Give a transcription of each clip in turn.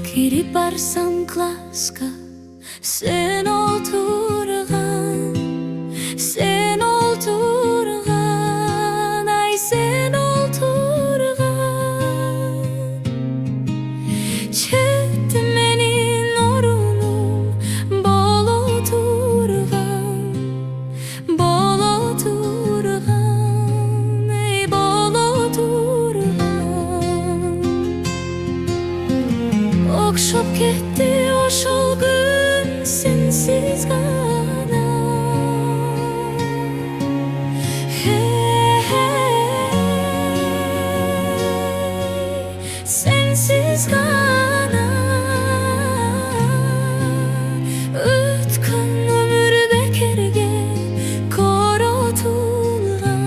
Кирип барсам класска, сен олтурган, сен олтурган, ай сен олтурган. Чет менин орунум боло турган, эй боло турган. Окшоп кетти ошол күн сенсиз гана. Sensiz gana. Ötkөн ömür bekerge koratulgan,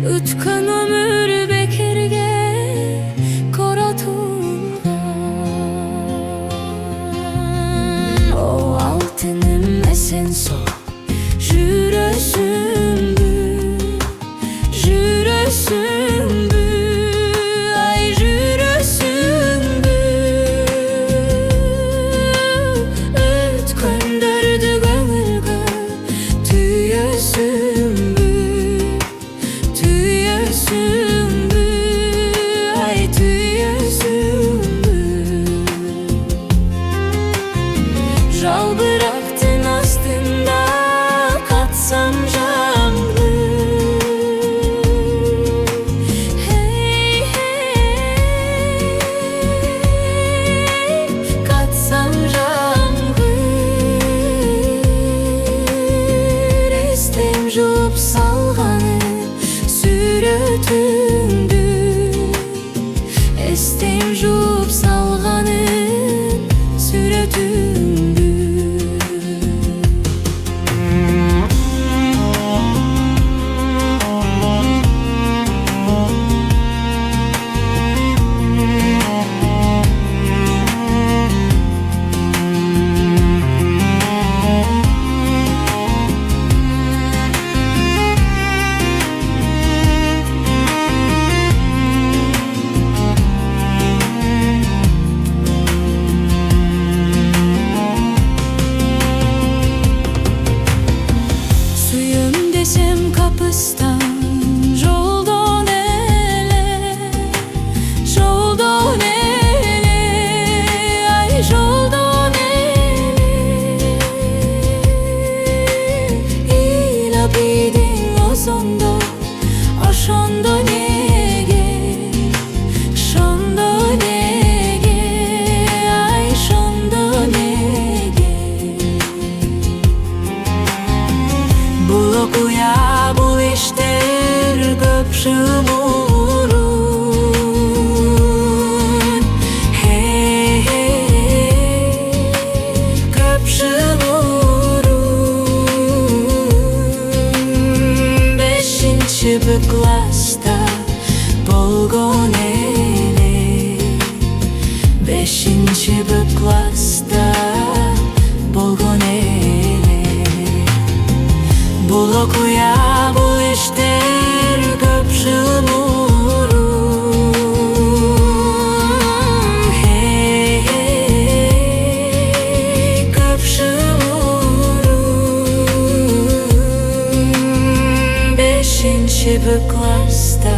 ötkön ömür bekerge koratulgan. O altınım esen sol jürösümbü, jürösümbü, ay jürösümbü. Ötkönдөrdü көңүлгө түйөсүмбү, tüyösümbü, ay tüyösümbü. Жалбырактын астында катсам жаңгы. Hey, hey, катсам жаңгы. Эстем жууп салганы сүрөтүңдү, эстем жууп салганы сүрөтүңдү. Сүйөм десем капыстан жолдон эле, жолдон эле, ай жолдон эле. Ыйлап идиң озондо, ошондо неге, шондо неге, ай шондо неге. Бул окуя, бул иштер көп шымурун. Көп шымурун. Бешинчи Б класста болгон эле, бешинчи Б класста болгон эле. Бул окуя, бул иштер көп шымурун. Көп шымурун. Бешинчи Б класста